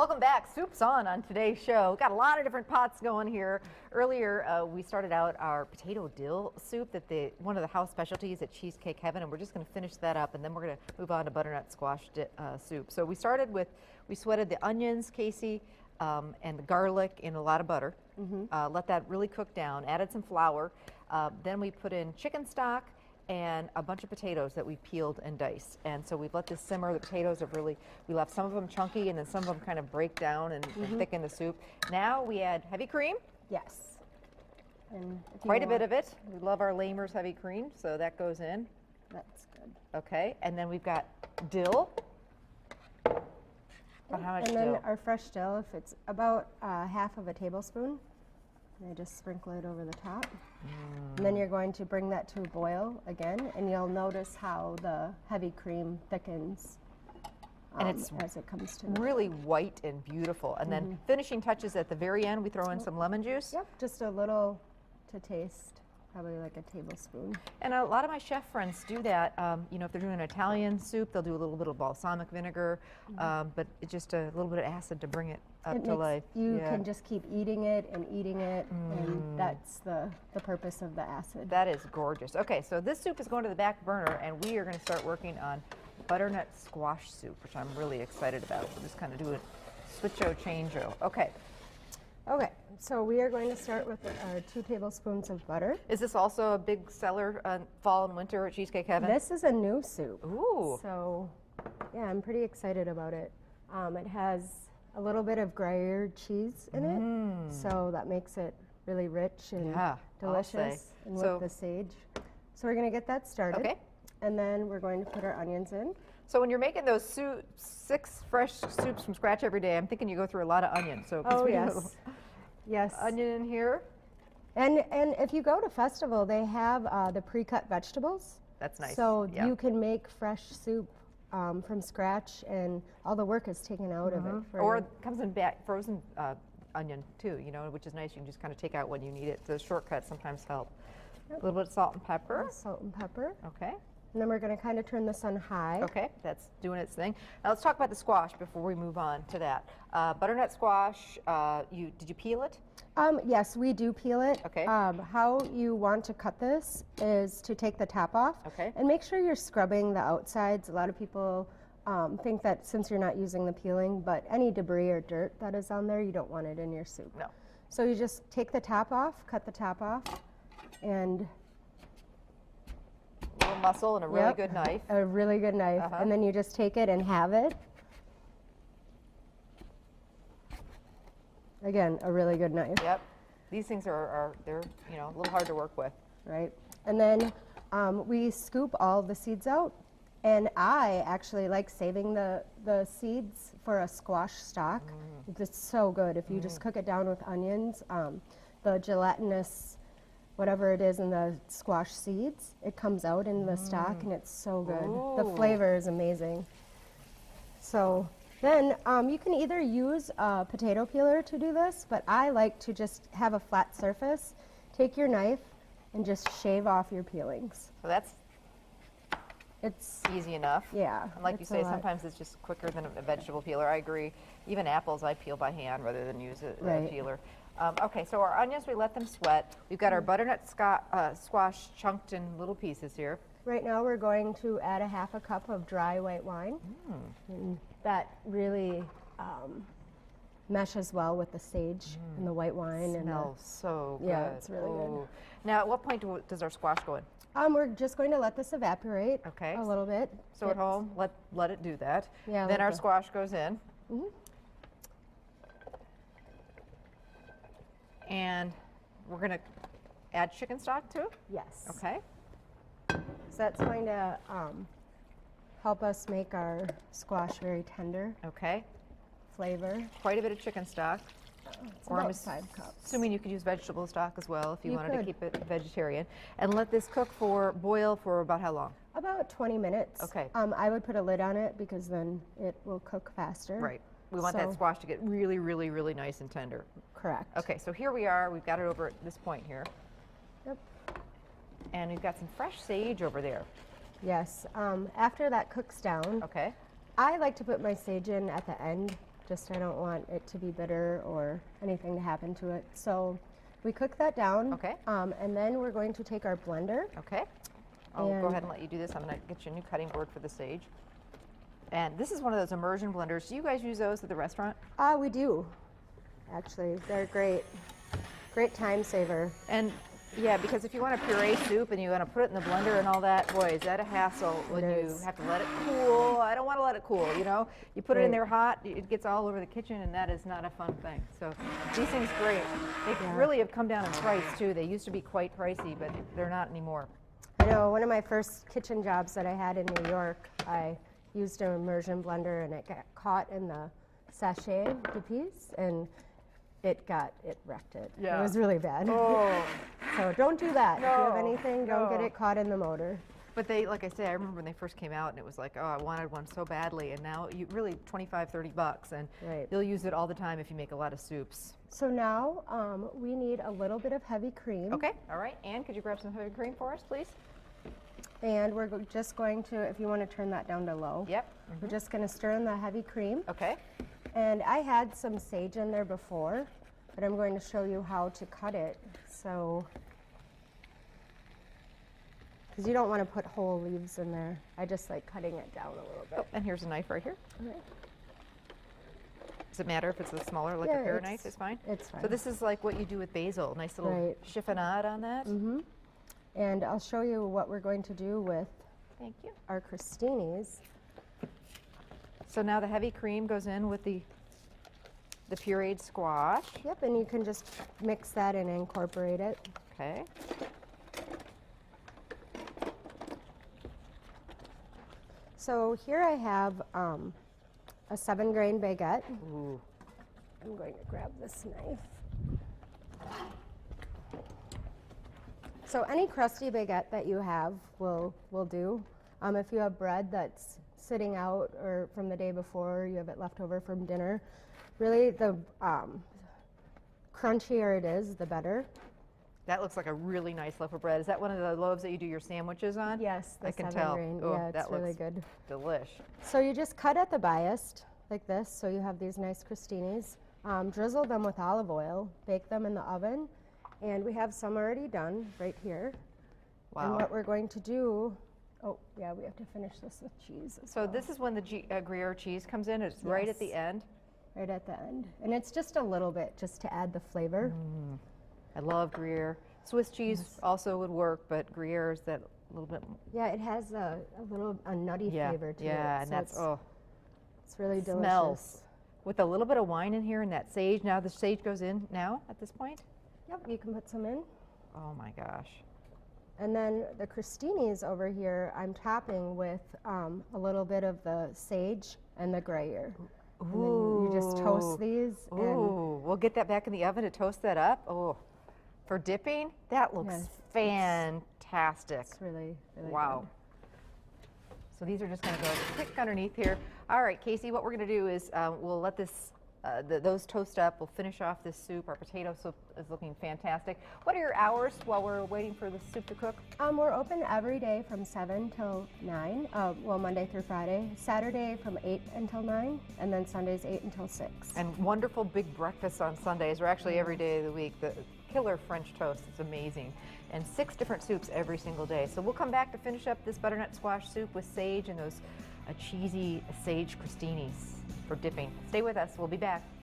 Welcome back. Soup's on today's show. Got a lot of different pots going here. Earlier, we started out our potato dill soup that one of the house specialties at Cheesecake Heaven, and we're just going to finish that up, and then we're going to move on to butternut squash soup. So we started with, we sweated the onions, Casey, and the garlic in a lot of butter. Let that really cook down. Added some flour. Then we put in chicken stock and a bunch of potatoes that we peeled and diced. And so we've let this simmer. The potatoes have really, we left some of them chunky and then some of them kind of break down and thicken the soup. Now we add heavy cream. Yes. And quite a bit of it. We love our Lamers heavy cream, so that goes in. That's good. Okay, and then we've got dill. About how much and then dill? our fresh dill, if it's about half of a tablespoon, and I just sprinkle it over the top. And then you're going to bring that to a boil again, and you'll notice how the heavy cream thickens and it's as it comes to really white and beautiful. And then finishing touches at the very end, we throw in some lemon juice. Yep, just a little to taste. Probably like a tablespoon. And a lot of my chef friends do that. You know, if they're doing an Italian soup, they'll do a little bit of balsamic vinegar, but it's just a little bit of acid to bring it up to life. You can just keep eating it, and that's the purpose of the acid. That is gorgeous. Okay, so this soup is going to the back burner, and we are going to start working on butternut squash soup, which I'm really excited about. We'll just kind of do a switcho change-o. Okay. Okay, so we are going to start with our 2 tablespoons of butter. Is this also a big seller fall and winter at Cheesecake Heaven? This is a new soup. Ooh. So, yeah, I'm pretty excited about it. It has a little bit of Gruyere cheese in it, so that makes it really rich and delicious, and with the sage. So we're going to get that started. Okay. And then we're going to put our onions in. So when you're making those 6 fresh soups from scratch every day, I'm thinking you go through a lot of onions. So yes, onion in here. And if you go to festival, they have the pre-cut vegetables. That's nice. So you can make fresh soup from scratch, and all the work is taken out of it. Or it comes in frozen onion too, you know, which is nice. You can just kind of take out when you need it. Those shortcuts sometimes help. A little bit of salt and pepper. Salt and pepper. Okay. And then we're going to kind of turn this on high. Okay, that's doing its thing. Now let's talk about the squash before we move on to that. Butternut squash, did you peel it? Yes, we do peel it. Okay. How you want to cut this is to take the top off. Okay. And make sure you're scrubbing the outsides. A lot of people think that since you're not using the peeling, but any debris or dirt that is on there, you don't want it in your soup. No. So you just take the top off, cut the top off, and a little muscle and a really good knife. A really good knife. And then you just take it and halve it. Again, a really good knife. Yep. These things they're you know, a little hard to work with. Right. And then we scoop all the seeds out. And I actually like saving the seeds for a squash stock. It's so good. If you just cook it down with onions, the gelatinous whatever it is in the squash seeds, it comes out in the stock, and it's so good. Ooh. The flavor is amazing. So then you can either use a potato peeler to do this, but I like to just have a flat surface, take your knife, and just shave off your peelings. So it's easy enough. Yeah. And like you say, sometimes it's just quicker than a vegetable peeler. I agree. Even apples I peel by hand rather than use a peeler. Okay, so our onions, we let them sweat. We've got our butternut squash chunked in little pieces here. Right now we're going to add a half a cup of dry white wine. And that really meshes well with the sage and the white wine. Smells so good. Yeah, it's really good. Now, at what point does our squash go in? We're just going to let this evaporate a little bit. So at home, let it do that. Yeah. Then our squash goes in. And we're going to add chicken stock too? Yes. Okay. So that's going to help us make our squash very tender. Okay. Flavor. Quite a bit of chicken stock. It's about 5 cups. Assuming you could use vegetable stock as well if you wanted to keep it vegetarian. And let this boil for about how long? About 20 minutes. Okay. I would put a lid on it because then it will cook faster. Right. We want that squash to get really, really, really nice and tender. Correct. Okay, so here we are. We've got it over at this point here. Yep. And we've got some fresh sage over there. Yes. After that cooks down, okay, I like to put my sage in at the end Just I don't want it to be bitter or anything to happen to it. So we cook that down. Okay. And then we're going to take our blender. Okay. I'll go And- ahead and let you do this. I'm going to get you a new cutting board for the sage. And this is one of those immersion blenders. Do you guys use those at the restaurant? We do. Actually, they're great. Great time saver. And yeah, because if you want to puree soup and you want to put it in the blender and all that, boy, is that a hassle when It you is. have to let it cool. I don't want to let it cool, you know? You put it in Right. there hot, it gets all over the kitchen, and that is not a fun thing. So these things great. They Yeah. really have come down in price too. They used to be quite pricey, but they're not anymore. I know one of my first kitchen jobs that I had in New York, I used an immersion blender and it got caught in the sachet de piece and it wrecked it. Yeah. It was really bad. Oh, So don't do that. If you have No, anything, don't get no. it caught in the motor. but they, like I say, I remember when they first came out and it was like, oh, I wanted one so badly, and now you really $25-30, and Right. you'll use it all the time if you make a lot of soups. So now we need a little bit of heavy cream. Okay, all right. Ann, could you grab some heavy cream for us, please? And we're just going to, if you want to turn that down to low. Yep. We're just going to stir in the heavy cream. Okay. And I had some sage in there before, but I'm going to show you how to cut it. So, because you don't want to put whole leaves in there. I just like cutting it down a little bit. Oh, and here's a knife right here. Okay. Does it matter if it's a smaller, like Yeah, a pair it's- knife? Is fine. It's fine. So this is like what you do with basil. Nice little Right. chiffonade on that. And I'll show you what we're going to do with Thank you. our crostinis. So now the heavy cream goes in with the pureed squash. Yep, and you can just mix that and incorporate it. Okay. So here I have a 7-grain baguette. Ooh. I'm going to grab this knife. So any crusty baguette that you have will do. If you have bread that's sitting out or from the day before, you have it left over from dinner, really the crunchier it is, the better. That looks like a really nice loaf of bread. Is that one of the loaves that you do your sandwiches on? Yes, the I can 7-grain. tell. Oh, Yeah, it's that really looks good. delish. So you just cut at the bias like this, so you have these nice crostinis. Drizzle them with olive oil, bake them in the oven, and we have some already done right here. And Wow. what we're going to do, oh yeah, we have to finish this with cheese as So well. this is when the Gruyere cheese comes in. It's right at the Yes. end. Right at the end. And it's just a little bit, just to add the flavor. I love Gruyere. Swiss cheese also would work, but Gruyere is that little bit. Yeah, it has a nutty flavor to it. Yeah, and so that's it's really delicious. smells. With a little bit of wine in here and that sage. Now the sage goes in now at this point. Yep, you can put some in. Oh my gosh. And then the crostinis over here, I'm topping with a little bit of the sage and the Gruyere. And then you just toast these. And Ooh, we'll get that back in the oven to toast that up. Oh, for dipping, that looks Yes, fantastic. it's really, really Wow. So these are just going to go quick underneath here. All right, Casey, what we're going to do is we'll let this those toast up. We'll finish off this soup. Our potato soup is looking fantastic. What are your hours while we're waiting for the soup to cook? We're open every day from 7 till 9, well, Monday through Friday. Saturday from 8 until 9, and then Sundays 8 until 6. And wonderful big breakfasts on Sundays, or actually every day of the week. The killer French toast is amazing. And 6 different soups every single day. So we'll come back to finish up this butternut squash soup with sage and those cheesy sage crostinis for dipping. Stay with us. We'll be back.